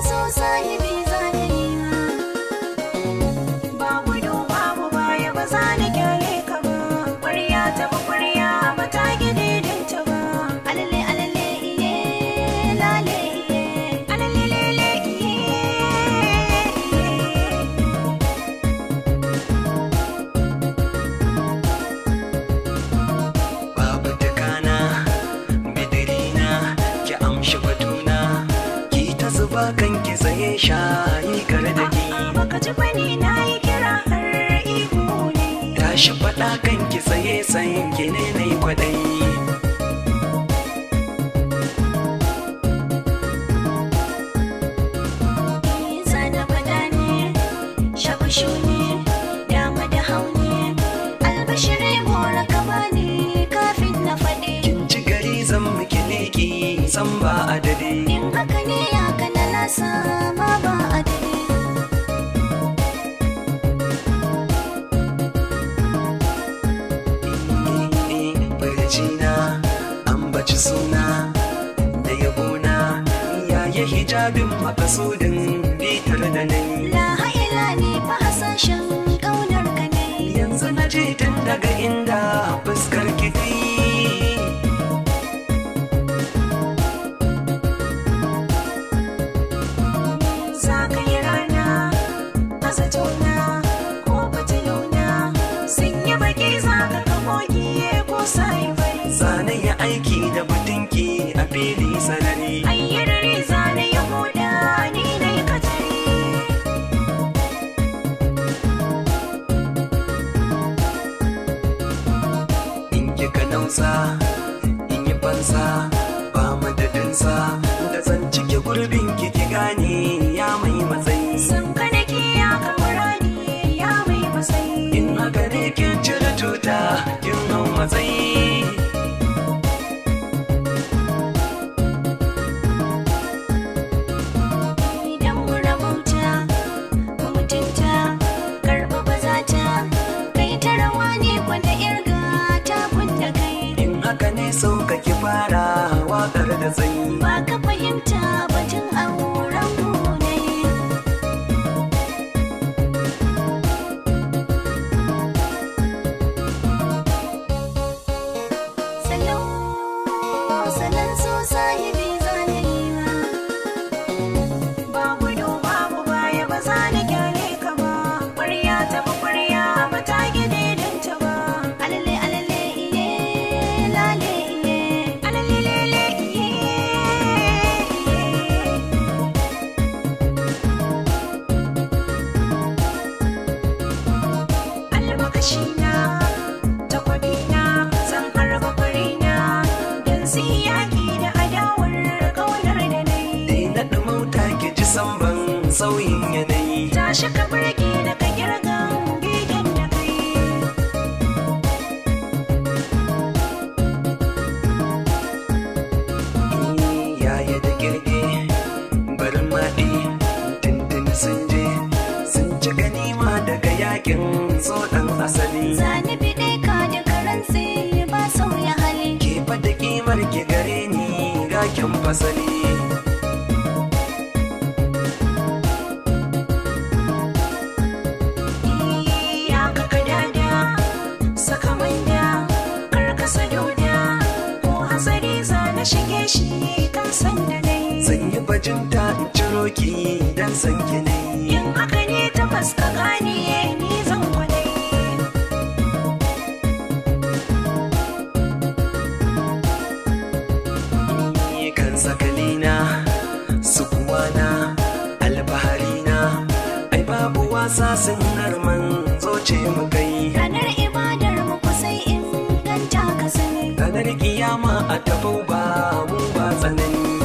salon so sahibi zaniya. Babu do babu baya ba za ni kyale ka ba. Ƙwarya ta ba ƙwarya ba ta gididinta ba. Alale alale iye lale iye. Alale lele iye iye. Babu takana bidirina ki amshi batuna ki ta zuba kanki tsaye shayi kar da ki Baka ji bane na yi kira har ihu ne. tashi faɗa kanki tsaye tsayin ki ne na yi kwaɗayi Zana fada ne, shabushu ne, dama da hauni, albashire mora kama ne kafin na faɗi. kin ci gari zan miki leki san ba adadi In haka ne ya kana nasa ma ba adadi. barcina ambaci suna da yabona yayi hijabin makasudin bitar da nai La ha'ila ne fa hasashen ƙaunar ka ne. yanzu na je tun daga inda fuskar ki ta yi Za ka yi rana, a zatona, ko fitiluna, sun yi baki za ka kamo giye ko sai bari. zane ya aiki da butunki a fili sarari Ayyarari zane ya huda ni na yi katari. in kika nausa in yi fansa ba madadinsa da zan cike gurbin ki gane ya mai matsayi Sun ka nake ya kamura ni ya mai matsayi. in haka ne kin cire tuta kin hau matsayi Idan mu rabauta, mu mutunta, karɓi bazata, kai ta rawa ne kwanda irga ta kunna kai. in haka ne sauka ki fara waƙar da tsayi Ba ka fahimta batun auren mu ne. Salon so sahibi zaniya. Babu do babu baya ba za ni kyale ka ba. Ƙwarya ta ba ƙwarya ba ta gididinta ba. Alale alale iye lale iye. Alale lele iye iye. Almakashina, takwabina, zan harba farina, don su yi yaƙi da adawar ƙaunar da na yi. na ɗumauta ki ji samban sauyin yanayi Tashi ka burge da ka girgan begen da kai. yaya da girge barin maɗi tintin sun je sun ci ganima daga yakin tsoɗan asali Zani biɗe ka da karantsi ba sauya hali. ke fada kimar ki gare ni gakin fasali Ya ka kadada, saka manda, karkasa dauda, ko hatsari zana shige shi kan sanda dai. zan yi bajinta in ciro ki dan san ki ne In haka ne tabbas ka gane ni zan kwadai. kan sakalina sukuwana alfaharina ai babu wasa sun harman zoce mu kai Ranar ibadar mu kusa inganta ka sani. ranar kiyama a tafau ba mu ba tsanani